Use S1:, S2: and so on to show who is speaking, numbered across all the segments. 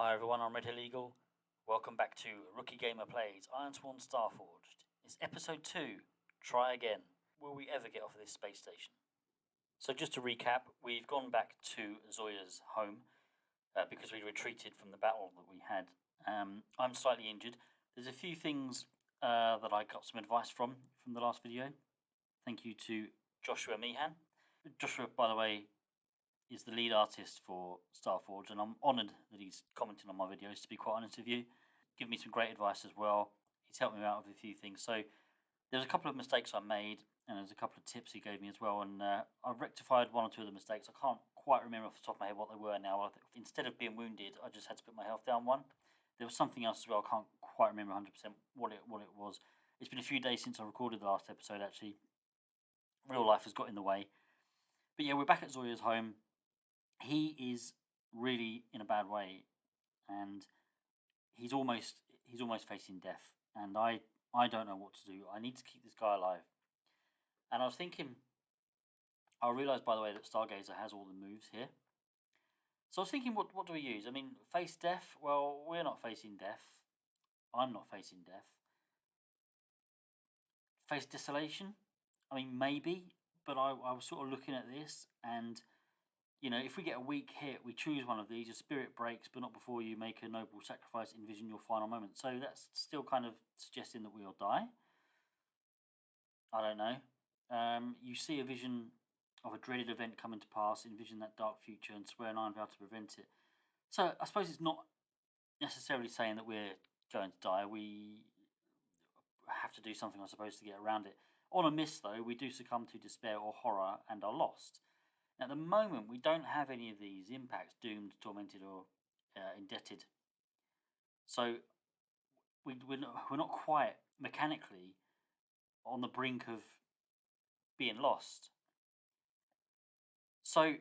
S1: Hi everyone, I'm Red Hill Eagle. Welcome back to Rookie Gamer Plays Ironsworn Starforged. It's episode 2, Try Again. Will we ever get off of this space station? So just to recap, we've gone back to Zoya's home because we retreated from the battle that we had. I'm slightly injured. There's a few things that I got some advice from the last video. Thank you to Joshua Meehan. Joshua, by the way, is the lead artist for Starforged, and I'm honoured that he's commenting on my videos, to be quite honest with you. Give me some great advice as well. He's helped me out with a few things. So there's a couple of mistakes I made, and there's a couple of tips he gave me as well, and I've rectified one or two of the mistakes. I can't quite remember off the top of my head what they were now. Instead of being wounded, I just had to put my health down one. There was something else as well. I can't quite remember 100% what it was. It's been a few days since I recorded the last episode, actually. Real life has got in the way. But yeah, we're back at Zoya's home. He is really in a bad way, and he's almost facing death, and I don't know what to do. I need to keep this guy alive. And I was thinking, I realised, by the way, that Stargazer has all the moves here. So I was thinking, what do we use? I mean, face death? Well, we're not facing death. I'm not facing death. Face desolation? I mean, maybe, but I was sort of looking at this, and you know, if we get a weak hit, we choose one of these. Your spirit breaks, but not before you make a noble sacrifice. Envision your final moment. So that's still kind of suggesting that we'll die. I don't know. You see a vision of a dreaded event coming to pass. Envision that dark future and swear an iron vow to prevent it. So I suppose it's not necessarily saying that we're going to die. We have to do something, I suppose, to get around it. On a miss, though, we do succumb to despair or horror and are lost. At the moment, we don't have any of these impacts: doomed, tormented, or indebted. So we're not quite mechanically on the brink of being lost. So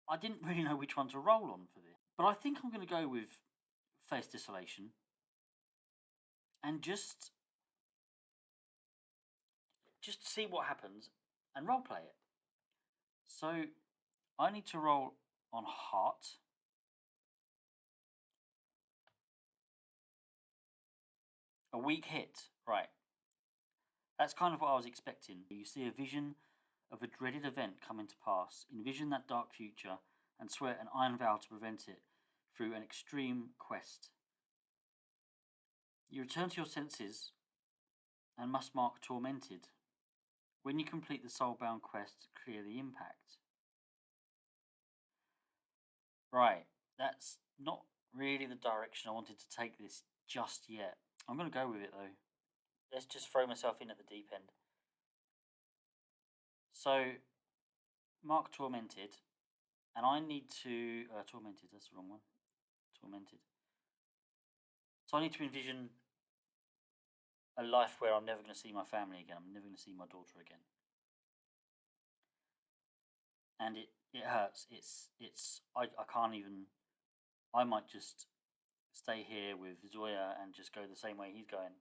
S1: I didn't really know which one to roll on for this, but I think I'm going to go with Face Desolation and just see what happens and roleplay it. So I need to roll on Heart. A weak hit, right. That's kind of what I was expecting. You see a vision of a dreaded event coming to pass. Envision that dark future and swear an iron vow to prevent it through an extreme quest. You return to your senses and must mark tormented. When you complete the soulbound quest, clear the impact. Right, that's not really the direction I wanted to take this just yet. I'm going to go with it though. Let's just throw myself in at the deep end. So, mark tormented, and I need to tormented. That's the wrong one. Tormented. So I need to envision a life where I'm never going to see my family again. I'm never going to see my daughter again, and it hurts. I can't even. I might just stay here with Zoya and just go the same way he's going.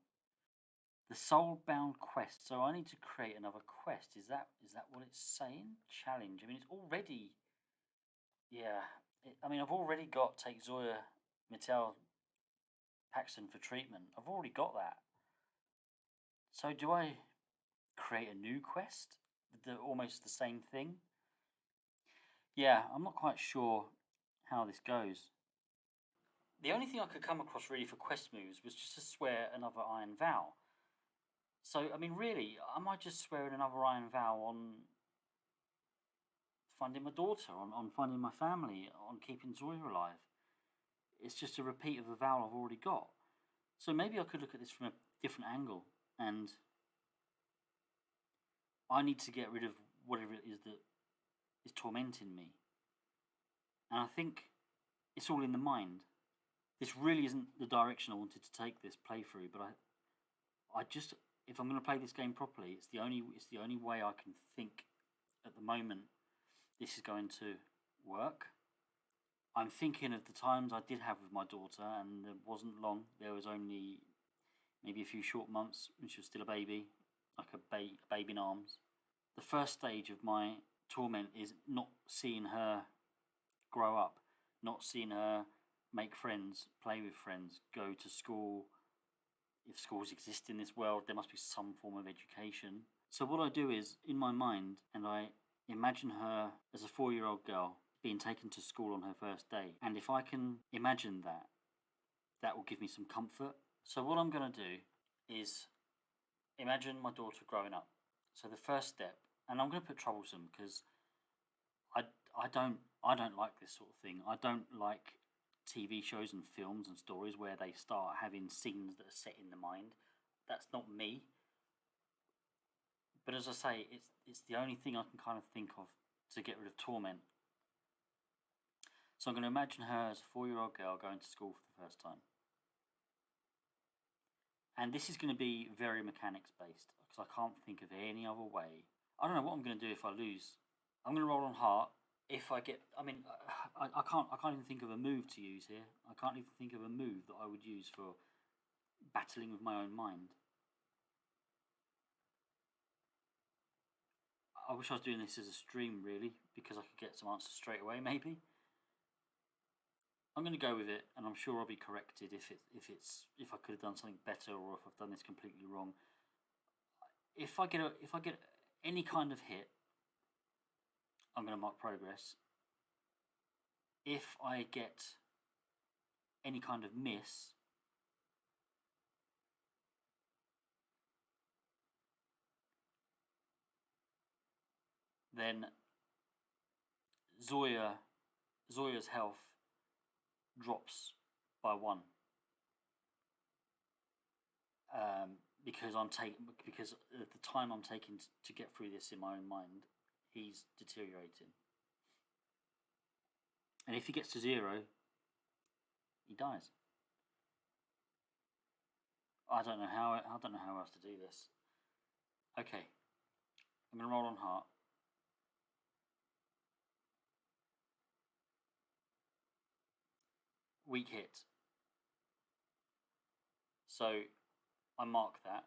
S1: The soulbound quest. So I need to create another quest. Is that what it's saying? Challenge. I mean, it's already. Yeah. I mean, I've already got take Zoya, Mattel, Paxton for treatment. I've already got that. So do I create a new quest? Almost the same thing? Yeah, I'm not quite sure how this goes. The only thing I could come across really for quest moves was just to swear another iron vow. So, I mean, really, am I just swearing another iron vow on finding my daughter, on finding my family, on keeping Zoya alive? It's just a repeat of a vow I've already got. So maybe I could look at this from a different angle, and I need to get rid of whatever it is that is tormenting me. And I think it's all in the mind. This really isn't the direction I wanted to take this playthrough, but I just, if I'm going to play this game properly, it's the only way I can think at the moment this is going to work. I'm thinking of the times I did have with my daughter, and it wasn't long. There was only maybe a few short months when she was still a baby, like a baby in arms. The first stage of my torment is not seeing her grow up, not seeing her make friends, play with friends, go to school. If schools exist in this world, there must be some form of education. So what I do is, in my mind, and I imagine her as a 4-year-old girl being taken to school on her first day. And if I can imagine that, that will give me some comfort. So what I'm going to do is imagine my daughter growing up. So the first step, and I'm going to put troublesome because I, I don't like this sort of thing. I don't like TV shows and films and stories where they start having scenes that are set in the mind. That's not me. But as I say, it's the only thing I can kind of think of to get rid of torment. So I'm going to imagine her as a 4-year-old girl going to school for the first time. And this is going to be very mechanics based because I can't think of any other way. I don't know what I'm going to do if I lose. I'm going to roll on heart. If I get, I can't even think of a move to use here. I can't even think of a move that I would use for battling with my own mind. I wish I was doing this as a stream really because I could get some answers straight away maybe. I'm going to go with it, and I'm sure I'll be corrected if I could have done something better or if I've done this completely wrong. If I get any kind of hit, I'm going to mark progress. If I get any kind of miss, then Zoya's health drops by 1. Because at the time I'm taking to get through this in my own mind, he's deteriorating. And if he gets to 0, he dies. I don't know how else to do this. Okay, I'm gonna roll on heart. Weak hit. So I mark that.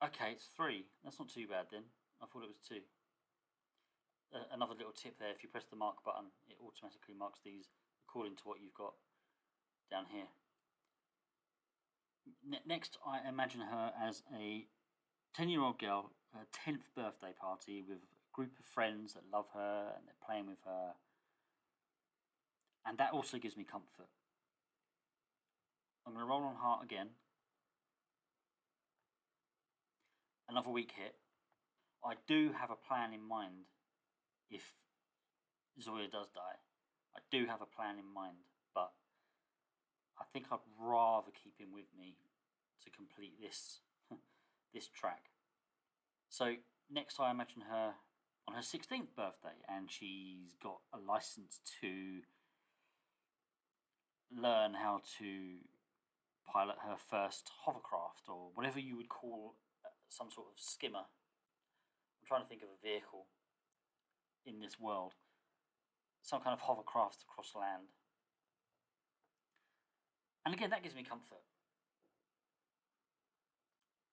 S1: Okay, it's 3. That's not too bad then. I thought it was 2. Another little tip there, if you press the mark button, it automatically marks these according to what you've got down here. Next, I imagine her as a 10-year-old girl, her 10th birthday party with a group of friends that love her and they're playing with her. And that also gives me comfort. I'm going to roll on heart again. Another weak hit. I do have a plan in mind if Zoya does die. I do have a plan in mind, but I think I'd rather keep him with me to complete this this track. So next I imagine her on her 16th birthday and she's got a license to learn how to pilot her first hovercraft or whatever you would call some sort of skimmer. I'm trying to think of a vehicle in this world. Some kind of hovercraft across land. And again, that gives me comfort.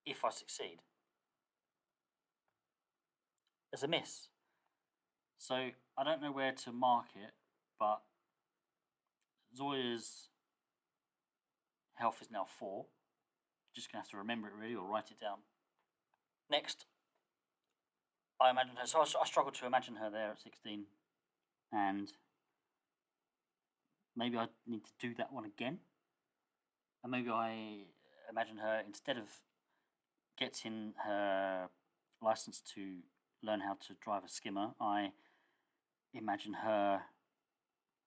S1: If I succeed. As a miss. So I don't know where to mark it, but Zoya's health is now 4. Just going to have to remember it really or write it down. Next, I imagine her. So I struggled to imagine her there at 16. And maybe I need to do that one again. And maybe I imagine her, instead of getting her license to learn how to drive a skimmer, I imagine her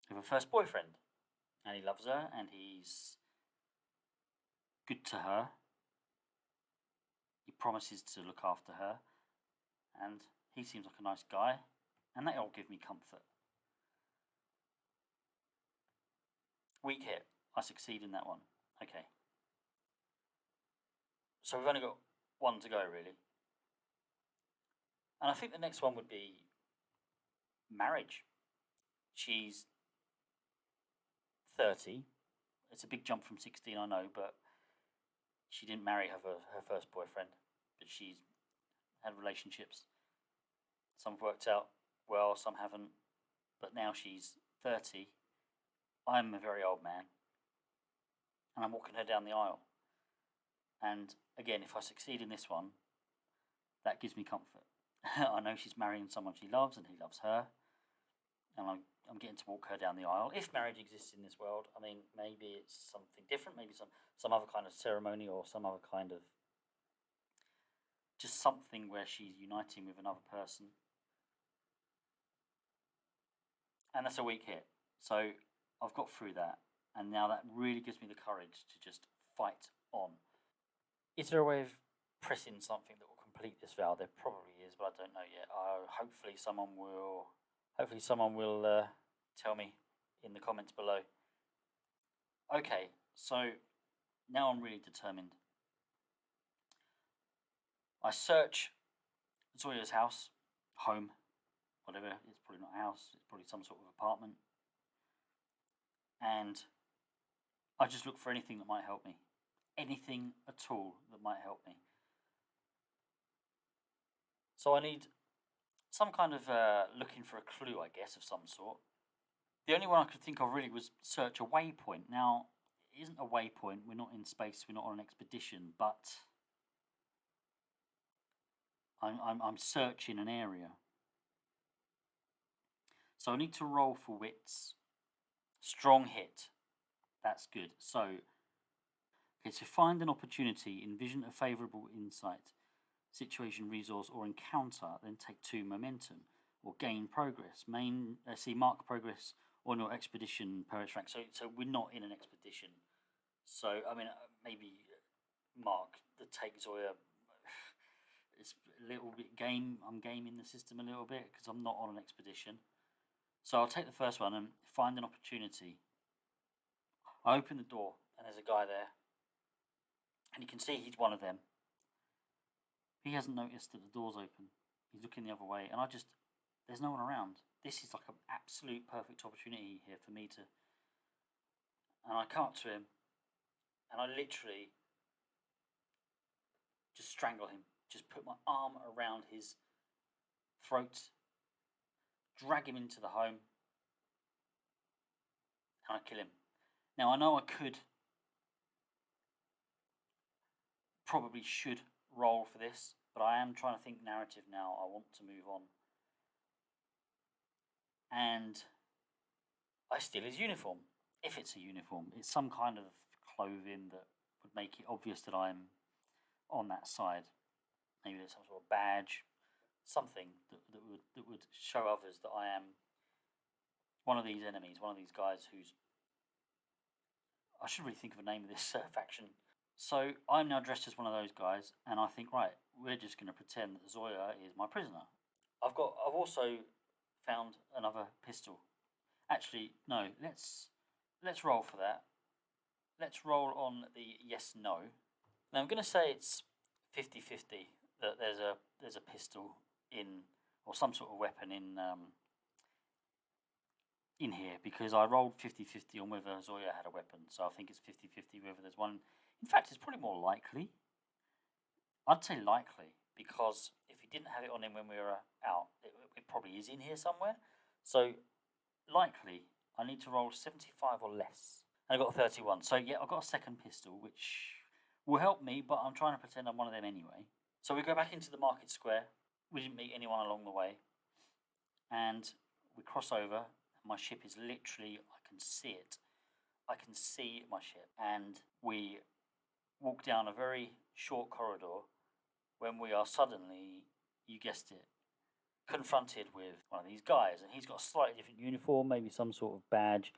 S1: with her first boyfriend. And he loves her and he's good to her. He promises to look after her. And he seems like a nice guy. And that'll give me comfort. Weak hit. I succeed in that one. Okay. So we've only got 1 to go, really. And I think the next one would be marriage. She's 30. It's a big jump from 16, I know, but she didn't marry her first boyfriend. But she's had relationships. Some have worked out well, some haven't. but now she's 30. I'm a very old man, and I'm walking her down the aisle. And again, if I succeed in this one, that gives me comfort. I know she's marrying someone she loves, and he loves her, and I'm getting to walk her down the aisle. If marriage exists in this world, I mean, maybe it's something different, maybe some other kind of ceremony or some other kind of just something where she's uniting with another person. And that's a weak hit. So I've got through that, and now that really gives me the courage to just fight on. Is there a way of pressing something that will complete this vow? There probably is, but I don't know yet. Hopefully someone will. Tell me in the comments below. Okay, so now I'm really determined. I search Zoya's house, home, whatever. It's probably not a house. It's probably some sort of apartment. And I just look for anything that might help me. Anything at all that might help me. So I need some kind of looking for a clue, I guess, of some sort. The only one I could think of really was search a waypoint. Now, it isn't a waypoint. We're not in space. We're not on an expedition. But I'm searching an area. So I need to roll for wits. Strong hit. That's good. So, okay, so find an opportunity, envision a favourable insight, situation, resource, or encounter, then take 2 momentum, or gain progress. Mark progress on your expedition per its rank. So we're not in an expedition. So, I mean, maybe mark the take Zoya. It's a little bit game. I'm gaming the system a little bit because I'm not on an expedition. So I'll take the first one and find an opportunity. I open the door and there's a guy there. And you can see he's one of them. He hasn't noticed that the door's open. He's looking the other way. And there's no one around. This is like an absolute perfect opportunity here for me to... And I come up to him and I literally just strangle him. Just put my arm around his throat, drag him into the home, and I kill him. Now, I know I probably should roll for this, but I am trying to think narrative now. I want to move on. And I steal his uniform. If it's a uniform, it's some kind of clothing that would make it obvious that I'm on that side. Maybe there's some sort of badge, something that would show others that I am one of these enemies, one of these guys who's... I should really think of a name of this faction. So I'm now dressed as one of those guys, and I think, right, we're just going to pretend that Zoya is my prisoner. I've also found another pistol. Actually, no, let's roll for that. Let's roll on the yes/no. Now I'm going to say it's 50-50 that there's a pistol in, or some sort of weapon in here, because I rolled 50-50 on whether Zoya had a weapon, so I think it's 50-50 whether there's one. In fact, it's probably more likely. I'd say likely, because if he didn't have it on him when we were out, it probably is in here somewhere. So likely, I need to roll 75 or less. And I got 31. So yeah, I've got a second pistol, which will help me, but I'm trying to pretend I'm one of them anyway. So we go back into the market square. We didn't meet anyone along the way. And we cross over. My ship is literally, I can see it. I can see my ship. And we walk down a very short corridor when we are suddenly, you guessed it, confronted with one of these guys. And he's got a slightly different uniform, maybe some sort of badge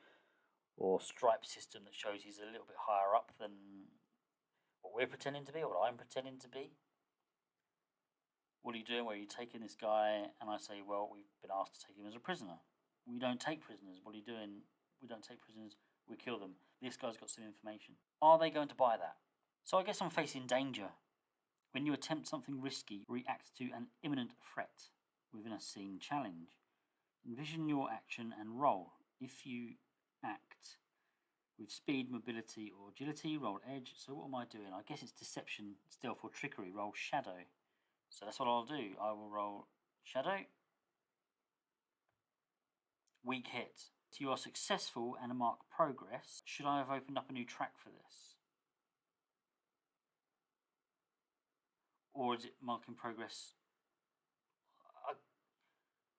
S1: or stripe system that shows he's a little bit higher up than what we're pretending to be, or what I'm pretending to be. What are you doing? Where are you taking this guy? And I say, well, we've been asked to take him as a prisoner. We don't take prisoners. What are you doing? We don't take prisoners. We kill them. This guy's got some information. Are they going to buy that? So I guess I'm facing danger. When you attempt something risky, react to an imminent threat within a scene challenge. Envision your action and roll. If you act with speed, mobility, or agility, roll edge. So what am I doing? I guess it's deception, stealth, or trickery. Roll shadow. So that's what I'll do. I will roll shadow. Weak hit. You are successful and mark progress. Should I have opened up a new track for this? Or is it marking progress?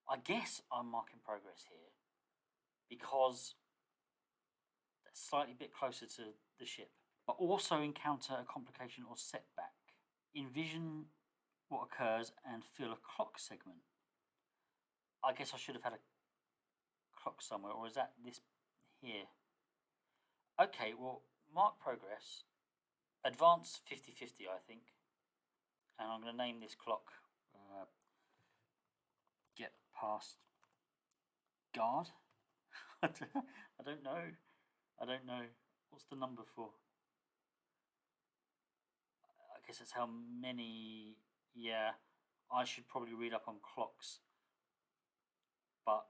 S1: I guess I'm marking progress here because that's slightly bit closer to the ship. But also encounter a complication or setback. Envision what occurs and fill a clock segment. I guess I should have had a clock somewhere, or is that this here? Okay, well, mark progress. Advance 50-50, I think. And I'm going to name this clock get past guard. I don't know. I don't know. What's the number for? I guess that's how many. Yeah, I should probably read up on clocks. But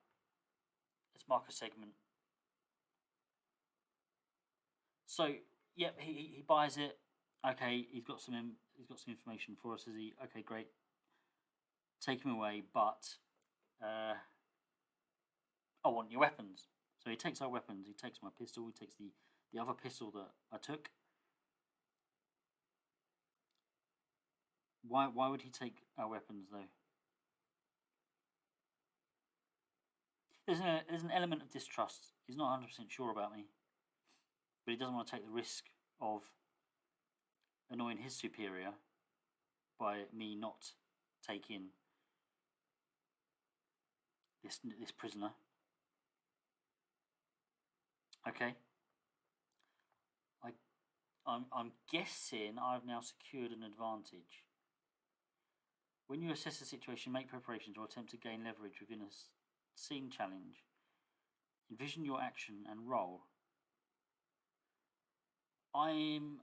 S1: let's mark a segment. So, yep, he buys it. Okay, he's got some information for us, has he? Okay, great. Take him away, but I want your weapons. So he takes our weapons. He takes my pistol. He takes the other pistol that I took. Why would he take our weapons though? There's an element of distrust. He's not 100% sure about me, but he doesn't want to take the risk of annoying his superior by me not taking this prisoner. Okay. I'm guessing I've now secured an advantage. When you assess the situation, make preparations or attempt to gain leverage within a scene challenge. Envision your action and roll. I'm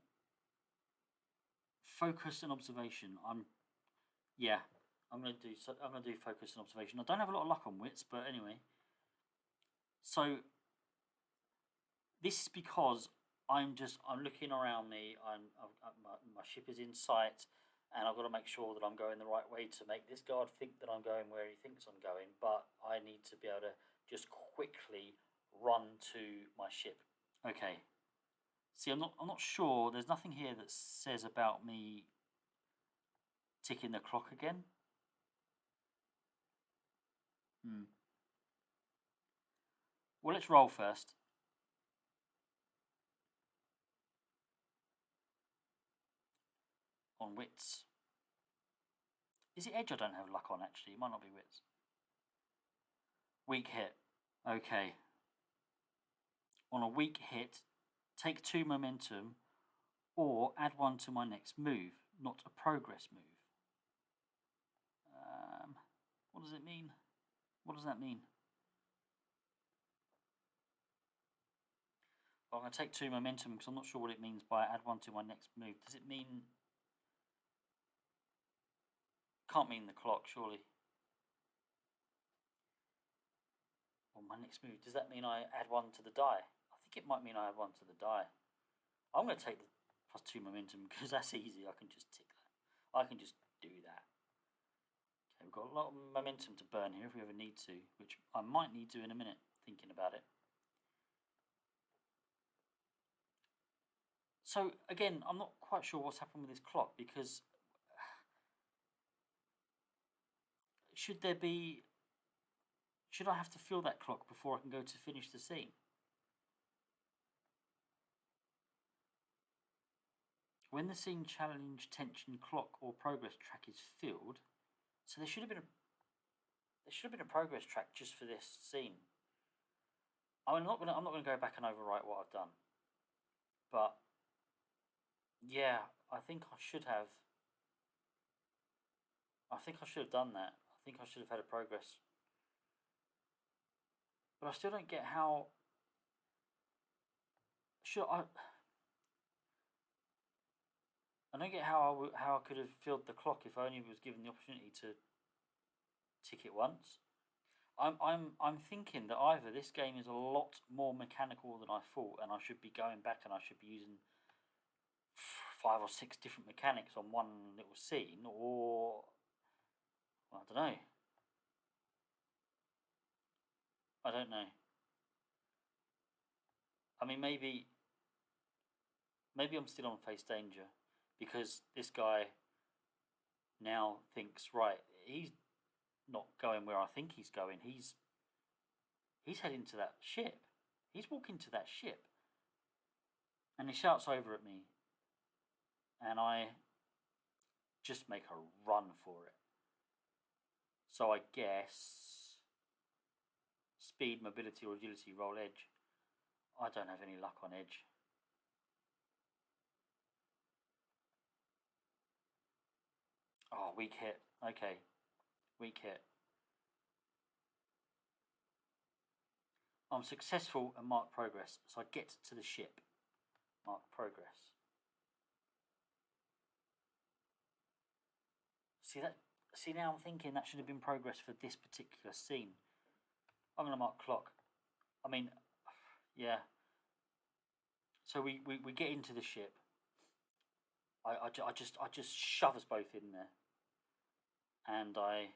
S1: focus and observation. I'm gonna do focus and observation. I don't have a lot of luck on wits, but anyway. So this is because I'm looking around me. My ship is in sight, and I've got to make sure that I'm going the right way to make this guard think that I'm going where he thinks I'm going. But I need to be able to just quickly run to my ship. Okay. See, I'm not sure. There's nothing here that says about me ticking the clock again. Well, let's roll first. On wits. Is it edge I don't have luck on, actually? It might not be wits. Weak hit. Okay. On a weak hit, take 2 momentum or add 1 to my next move, not a progress move. What does it mean? What does that mean? Well, I'm going to take 2 momentum because I'm not sure what it means by add 1 to my next move. Does it mean... Can't mean the clock, surely. Well, my next move, does that mean I add 1 to the die? I think it might mean I add 1 to the die. I'm going to take the +2 momentum because that's easy. I can just tick that. I can just do that. Okay, we've got a lot of momentum to burn here if we ever need to, which I might need to in a minute, thinking about it. So, again, I'm not quite sure what's happened with this clock because should I have to fill that clock before I can go to finish the scene? When the scene challenge, tension, clock, or progress track is filled, so there should have been a progress track just for this scene. I'm not gonna go back and overwrite what I've done, but yeah, I think I should have done that. I think I should have had a progress, but I still don't get how. I don't get how I could have filled the clock if I only was given the opportunity to tick it once. I'm thinking that either this game is a lot more mechanical than I thought, and I should be going back and I should be using 5 or 6 different mechanics on one little scene, or I don't know. I don't know. I mean, maybe I'm still on face danger because this guy now thinks, right, he's not going where I think he's going. He's heading to that ship. He's walking to that ship. And he shouts over at me, and I just make a run for it. So I guess speed, mobility, or agility, roll edge. I don't have any luck on edge. Oh, weak hit. Okay, weak hit. I'm successful and mark progress, so I get to the ship. Mark progress. See that? See, now I'm thinking that should have been progress for this particular scene. I'm gonna mark clock. I mean, yeah. So we get into the ship. I just shove us both in there, and I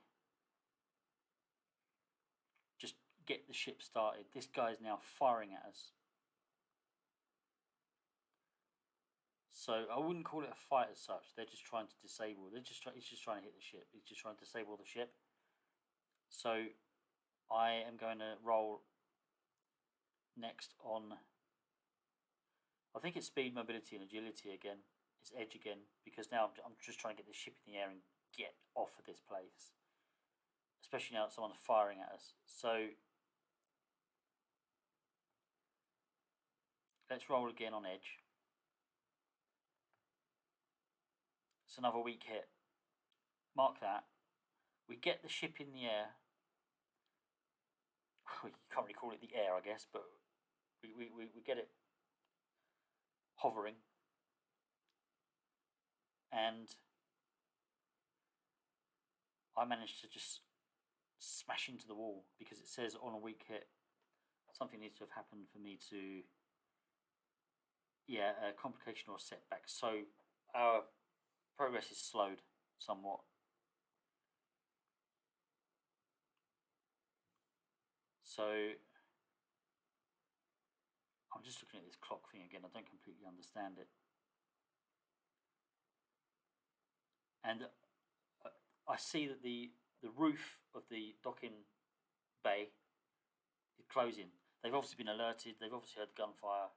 S1: just get the ship started. This guy's now firing at us. So I wouldn't call it a fight as such. They're just trying to disable. He's just trying to hit the ship. He's just trying to disable the ship. So I am going to roll next on. I think it's speed, mobility, and agility again. It's edge again because now I'm just trying to get the ship in the air and get off of this place. Especially now that someone's firing at us. So let's roll again on edge. It's another weak hit. Mark that. We get the ship in the air. You can't really call it the air, I guess, but we get it hovering. And I managed to just smash into the wall because it says on a weak hit something needs to have happened for me to, yeah, a complication or a setback. So our progress is slowed somewhat. So I'm just looking at this clock thing again. I don't completely understand it. And I see that the roof of the docking bay is closing. They've obviously been alerted. They've obviously heard the gunfire.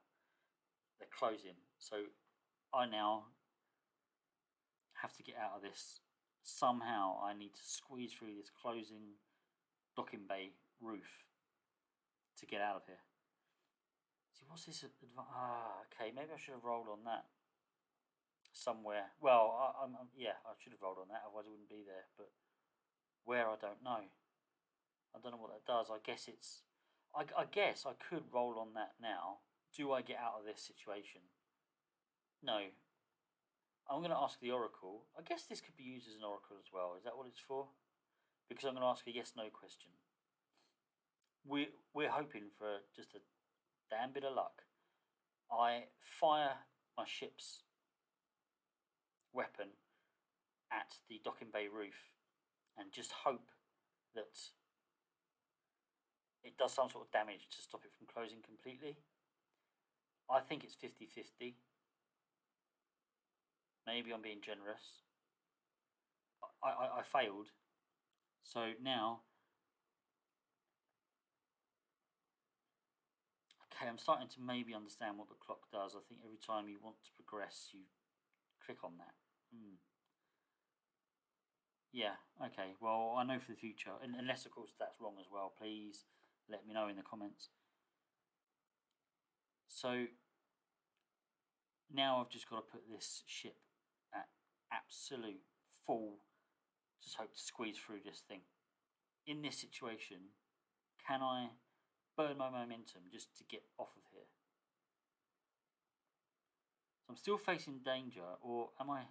S1: They're closing. So I now have to get out of this. Somehow I need to squeeze through this closing docking bay roof to get out of here. See, what's this? Okay, maybe I should have rolled on that somewhere. Well, yeah, I should have rolled on that, otherwise I wouldn't be there. But where, I don't know. I don't know what that does. I guess it's. I guess I could roll on that now. Do I get out of this situation? No. I'm going to ask the oracle. I guess this could be used as an oracle as well. Is that what it's for? Because I'm going to ask a yes/no question. We're hoping for just a damn bit of luck. I fire my ship's weapon at the docking bay roof and just hope that it does some sort of damage to stop it from closing completely. I think it's 50-50. Maybe I'm being generous. I failed. So now, okay, I'm starting to maybe understand what the clock does. I think every time you want to progress, you click on that. Yeah, okay. Well, I know for the future, unless, of course, that's wrong as well, please let me know in the comments. So now I've just got to put this ship at absolute full, just hope to squeeze through this thing. In this situation, can I burn my momentum just to get off of here? So I'm still facing danger, or am I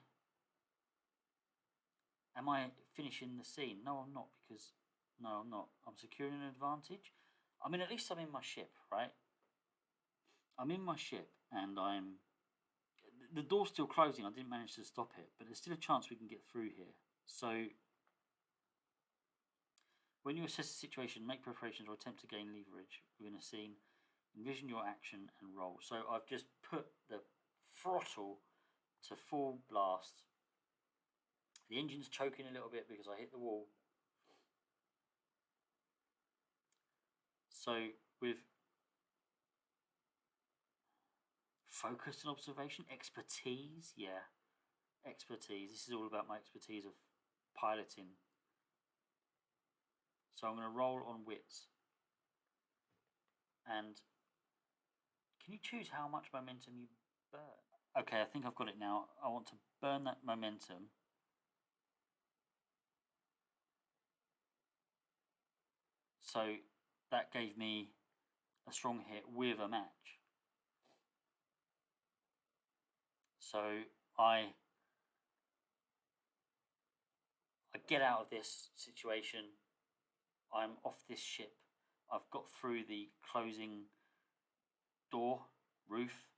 S1: finishing the scene? No, I'm not, because no, I'm not. I'm securing an advantage. I mean, at least I'm in my ship, right? I'm in my ship, and the door's still closing. I didn't manage to stop it, but there's still a chance we can get through here. So When you assess the situation, make preparations or attempt to gain leverage within a scene, envision your action and roll. So I've just put the throttle to full blast. The engine's choking a little bit because I hit the wall. So with focus and observation, expertise, yeah, expertise. This is all about my expertise of piloting. So I'm going to roll on wits. And can you choose how much momentum you burn? Okay, I think I've got it now. I want to burn that momentum. So that gave me a strong hit with a match. So I get out of this situation. I'm off this ship. I've got through the closing door, roof,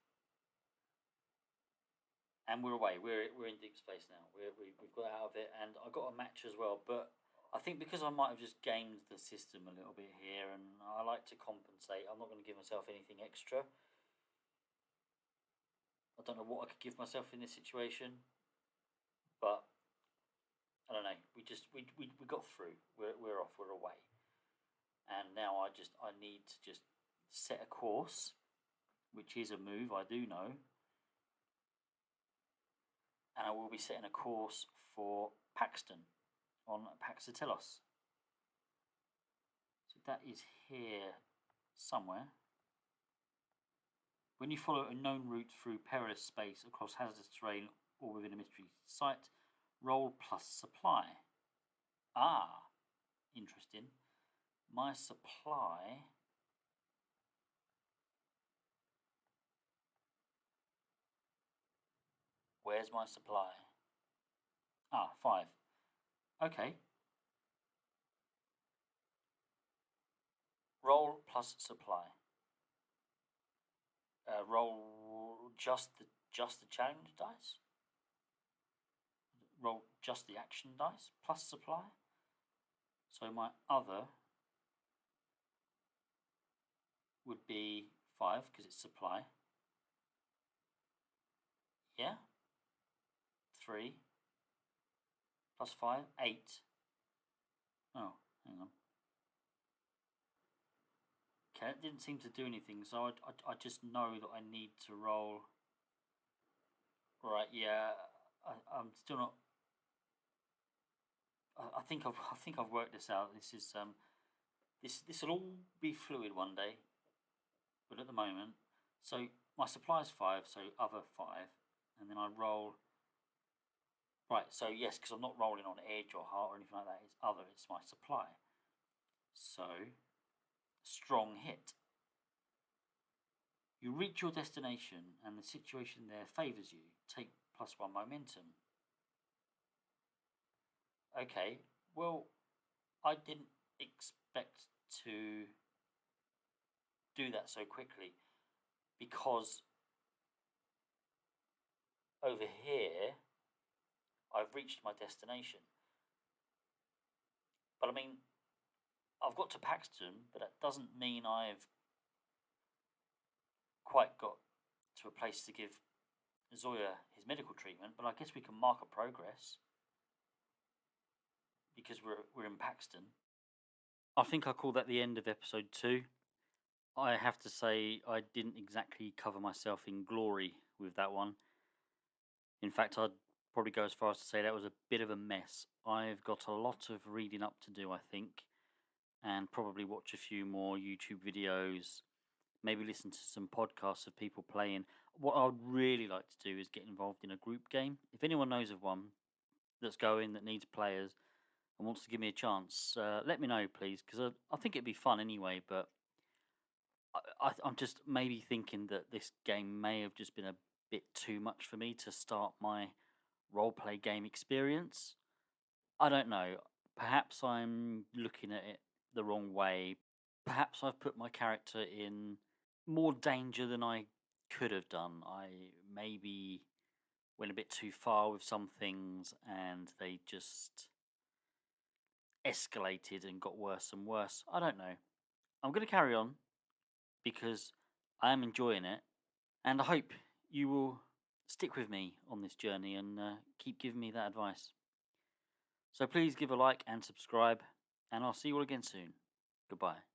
S1: and we're away. We're in deep space now. We've got out of it, and I got a match as well. But I think because I might have just gamed the system a little bit here, and I like to compensate. I'm not going to give myself anything extra. I don't know what I could give myself in this situation, but I don't know. We got through. We're off. We're away, and now I need to just set a course, which is a move I do know, and I will be setting a course for Paxton on Paxatilos. So that is here somewhere. When you follow a known route through perilous space, across hazardous terrain, or within a mystery site, roll plus supply. Ah, interesting. My supply. Where's my supply? Ah, 5. Okay. Roll plus supply. Roll just the challenge dice. Roll just the action dice plus supply. So my other would be 5 because it's supply. Yeah. 3 plus 5, 8. Oh, hang on. Okay, it didn't seem to do anything, so I just know that I need to roll. Right, yeah, I'm still not. I think I've worked this out. This is this will all be fluid one day, but at the moment, so my supply is 5, so other 5, and then I roll. Right, so yes, because I'm not rolling on edge or heart or anything like that. It's other. It's my supply. So strong hit. You reach your destination and the situation there favours you. Take +1 momentum. Okay, well, I didn't expect to do that so quickly because over here I've reached my destination. But I mean, I've got to Paxton, but that doesn't mean I've quite got to a place to give Zoya his medical treatment. But I guess we can mark a progress because we're in Paxton. I think I call that the end of episode 2. I have to say I didn't exactly cover myself in glory with that one. In fact, I'd probably go as far as to say that was a bit of a mess. I've got a lot of reading up to do, I think, and probably watch a few more YouTube videos, maybe listen to some podcasts of people playing. What I'd really like to do is get involved in a group game. If anyone knows of one that's going, that needs players, and wants to give me a chance, let me know, please, because I think it'd be fun anyway, but I'm just maybe thinking that this game may have just been a bit too much for me to start my roleplay game experience. I don't know. Perhaps I'm looking at it the wrong way. Perhaps I've put my character in more danger than I could have done. I maybe went a bit too far with some things and they just escalated and got worse and worse. I don't know. I'm going to carry on because I am enjoying it, and I hope you will stick with me on this journey and keep giving me that advice. So please give a like and subscribe, and I'll see you all again soon. Goodbye.